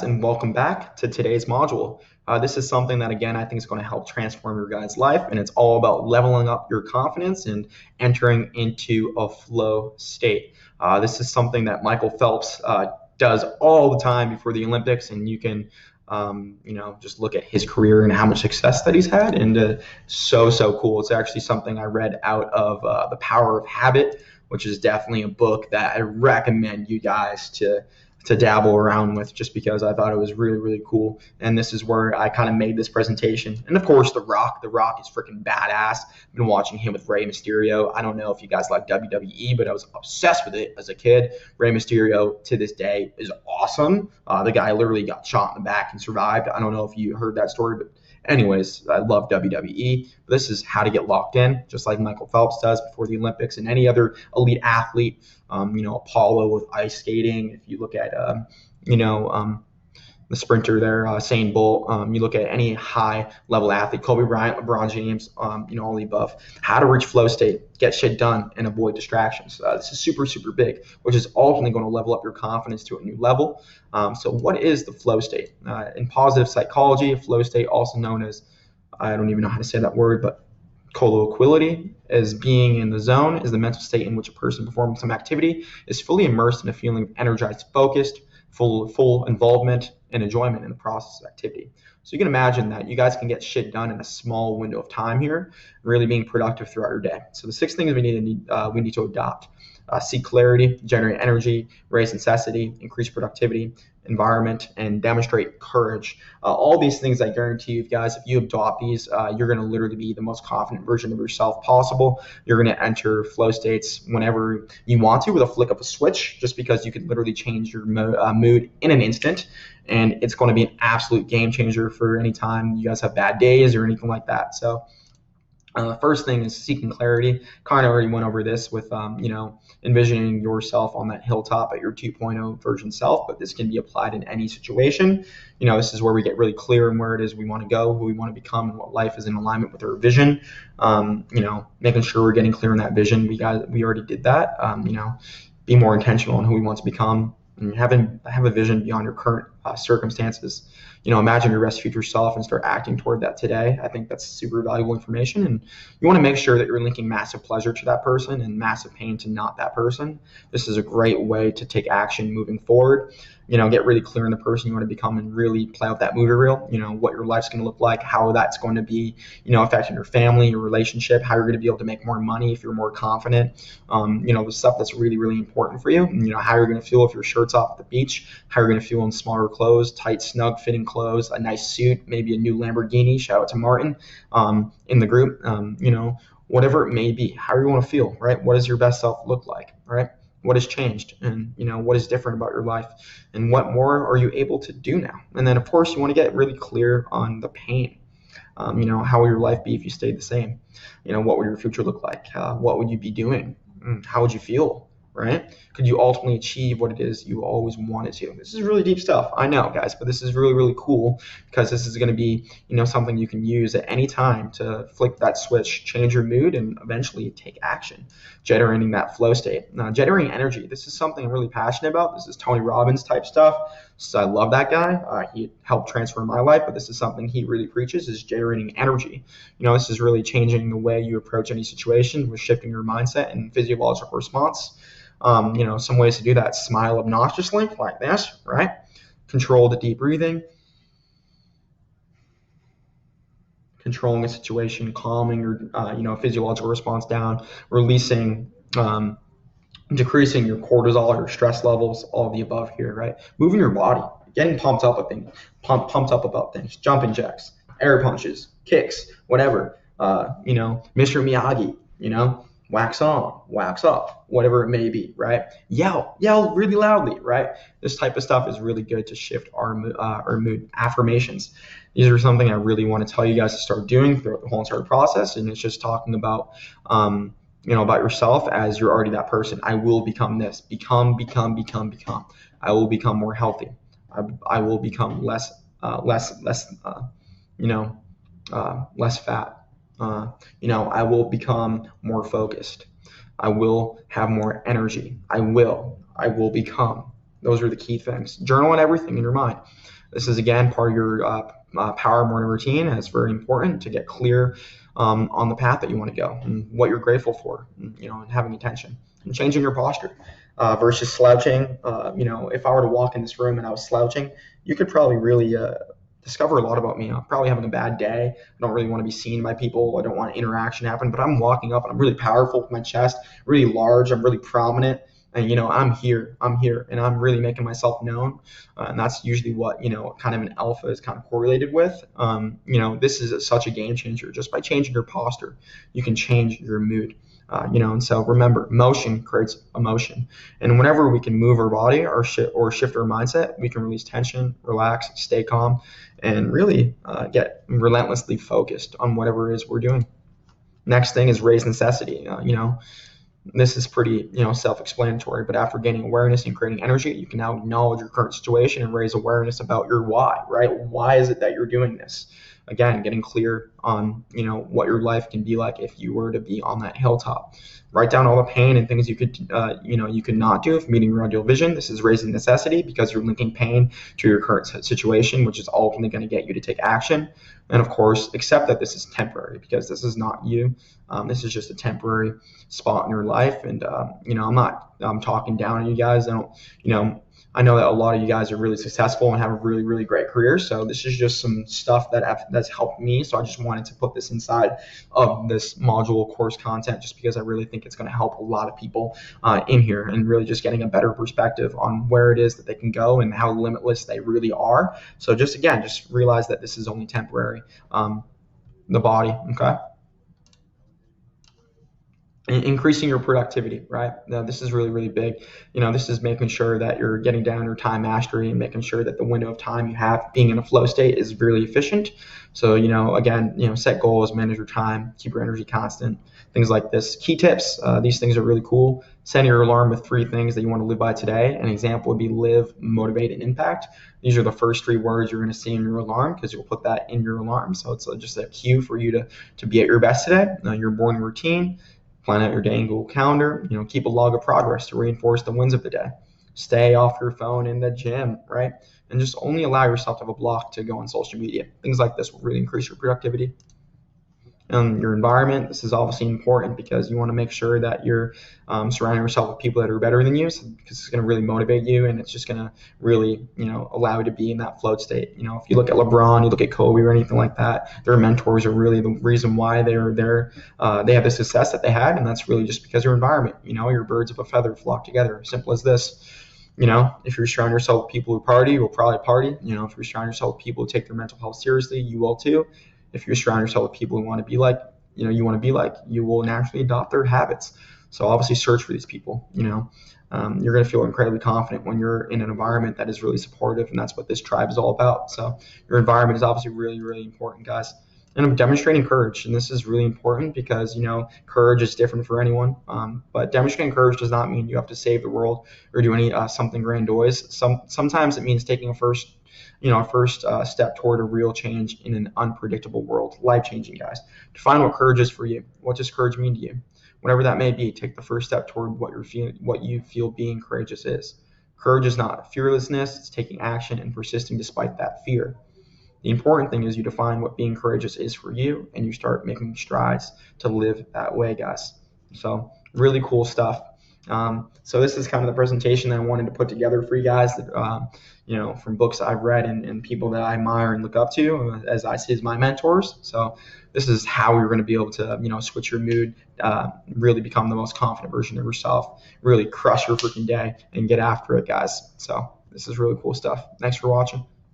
And welcome back to today's module. This is something that, again, I think is going to help transform your guys' life, and it's all about leveling up your confidence and entering into a flow state. This is something that Michael Phelps does all the time before the Olympics, and you can, just look at his career and how much success that he's had, and so cool. It's actually something I read out of The Power of Habit, which is definitely a book that I recommend you guys to dabble around with, just because I thought it was really cool. And this is where I kind of made this presentation. And of course, The Rock. The Rock is freaking badass. I've been watching him with Rey Mysterio. I don't know if you guys like WWE, but I was obsessed with it as a kid. Rey Mysterio to this day is awesome. The guy literally got shot in the back and survived. I don't know if you heard that story, but anyways, I love WWE. This is how to get locked in, just like Michael Phelps does before the Olympics and any other elite athlete. Apollo with ice skating. If you look at, the sprinter there, Usain Bolt. You look at any high-level athlete, Kobe Bryant, LeBron James, all the above. How to reach flow state, get shit done, and avoid distractions. This is super big, which is ultimately going to level up your confidence to a new level. So what is the flow state? In positive psychology, flow state, also known as, I don't even know how to say that word, but colloquially, as being in the zone, is the mental state in which a person performing some activity is fully immersed in a feeling of energized, focused, full involvement and enjoyment in the process of activity. So you can imagine that you guys can get shit done in a small window of time here, really being productive throughout your day. So the 6 things we need to adopt: seek clarity, generate energy, raise necessity, increase productivity, environment, and demonstrate courage. All these things, I guarantee you guys, if you adopt these, you're going to literally be the most confident version of yourself possible. You're going to enter flow states whenever you want to with a flick of a switch, just because you can literally change your mood in an instant. And it's going to be an absolute game changer for any time you guys have bad days or anything like that. So first thing is seeking clarity. Kind of already went over this with, envisioning yourself on that hilltop at your 2.0 version self, but this can be applied in any situation. This is where we get really clear on where it is we want to go, who we want to become, and what life is in alignment with our vision. Making sure we're getting clear on that vision. We already did that. Be more intentional on who we want to become, and have a vision beyond your current circumstances. Imagine your best future self and start acting toward that today. I think that's super valuable information, and you want to make sure that you're linking massive pleasure to that person and massive pain to not that person. This is a great way to take action moving forward. Get really clear on the person you want to become and really play out that movie reel. What your life's going to look like, how that's going to be, affecting your family, your relationship, how you're going to be able to make more money if you're more confident. The stuff that's really important for you. How you're going to feel if your shirt's off at the beach, how you're going to feel in smaller clothes, tight, snug fitting clothes, a nice suit, maybe a new Lamborghini. Shout out to Martin in the group. Whatever it may be, how you want to feel, right? What does your best self look like, right? What has changed, and what is different about your life, and what more are you able to do now? And then, of course, you want to get really clear on the pain. How will your life be if you stayed the same? What would your future look like? What would you be doing? How would you feel? Right? Could you ultimately achieve what it is you always wanted to? This is really deep stuff, I know, guys, but this is really cool, because this is going to be, something you can use at any time to flick that switch, change your mood, and eventually take action, generating that flow state. Generating energy. This is something I'm really passionate about. This is Tony Robbins type stuff. So I love that guy. He helped transform my life, but this is something he really preaches, is generating energy. This is really changing the way you approach any situation with shifting your mindset and physiological response. Some ways to do that: smile obnoxiously like this, right? Control the deep breathing, controlling a situation, calming your physiological response down, releasing, decreasing your cortisol, your stress levels, all of the above here, right? Moving your body, getting pumped up about things, jumping jacks, air punches, kicks, whatever. Mr. Miyagi, wax on, wax off, whatever it may be, right? Yell really loudly, right? This type of stuff is really good to shift our mood. Affirmations. These are something I really want to tell you guys to start doing throughout the whole entire process. And it's just talking about, about yourself as you're already that person. I will become this. Become. I will become more healthy. I will become less fat. I will become more focused. I will have more energy. I will become. Those are the key things. Journal on everything in your mind. This is, again, part of your power morning routine, and it's very important to get clear on the path that you want to go and what you're grateful for, and having intention and changing your posture versus slouching. If I were to walk in this room and I was slouching, you could probably really discover a lot about me. I'm probably having a bad day. I don't really want to be seen by people. I don't want interaction to happen, but I'm walking up and I'm really powerful with my chest, really large. I'm really prominent. And, I'm here, and I'm really making myself known. And that's usually what, kind of an alpha is kind of correlated with. This is such a game changer. Just by changing your posture, you can change your mood. And so remember, motion creates emotion. And whenever we can move our body or shift our mindset, we can release tension, relax, stay calm, and really get relentlessly focused on whatever it is we're doing. Next thing is raise necessity. This is pretty, self-explanatory, but after gaining awareness and creating energy, you can now acknowledge your current situation and raise awareness about your why, right? Why is it that you're doing this? Again, getting clear on, what your life can be like if you were to be on that hilltop. Write down all the pain and things you could not do if meeting your ideal vision. This is raising necessity because you're linking pain to your current situation, which is ultimately going to get you to take action. And of course, accept that this is temporary because this is not you. This is just a temporary spot in your life. And, I'm talking down on you guys. I know that a lot of you guys are really successful and have a really, really great career. So this is just some stuff that's helped me. So I just wanted to put this inside of this module course content just because I really think it's going to help a lot of people in here and really just getting a better perspective on where it is that they can go and how limitless they really are. So just realize that this is only temporary. The body, okay? Increasing your productivity, right? Now, this is really, really big. This is making sure that you're getting down your time mastery and making sure that the window of time you have being in a flow state is really efficient. So, set goals, manage your time, keep your energy constant, things like this. Key tips. These things are really cool. Set your alarm with 3 things that you want to live by today. An example would be live, motivate, and impact. These are the first 3 words you're going to see in your alarm because you'll put that in your alarm. So it's just a cue for you to be at your best today. Your morning routine. Plan out your day and Google Calendar. Keep a log of progress to reinforce the wins of the day. Stay off your phone in the gym, right? And just only allow yourself to have a block to go on social media. Things like this will really increase your productivity. Your environment. This is obviously important because you want to make sure that you're surrounding yourself with people that are better than you, because it's going to really motivate you and it's just going to really, allow you to be in that float state. If you look at LeBron, you look at Kobe or anything like that, their mentors are really the reason why they're there. They have the success that they had, and that's really just because your environment. Your birds of a feather flock together. Simple as this. If you're surrounding yourself with people who party, you will probably party. If you're surrounding yourself with people who take their mental health seriously, you will too. If you're surrounding yourself with people who want to be like, you will naturally adopt their habits. So obviously search for these people. You're going to feel incredibly confident when you're in an environment that is really supportive, and that's what this tribe is all about. So your environment is obviously really, really important, guys. And I'm demonstrating courage, and this is really important because courage is different for anyone. But demonstrating courage does not mean you have to save the world or do any something grandiose. Sometimes it means taking a first step toward a real change in an unpredictable world. Life-changing, guys. Define what courage is for you. What does courage mean to you? Whatever that may be, take the first step toward what you feel being courageous is. Courage is not fearlessness. It's taking action and persisting despite that fear. The important thing is you define what being courageous is for you, and you start making strides to live that way, guys. So really cool stuff. So this is kind of the presentation that I wanted to put together for you guys that, from books I've read and people that I admire and look up to as I see as my mentors. So this is how you're going to be able to, switch your mood, really become the most confident version of yourself, really crush your freaking day and get after it, guys. So this is really cool stuff. Thanks for watching.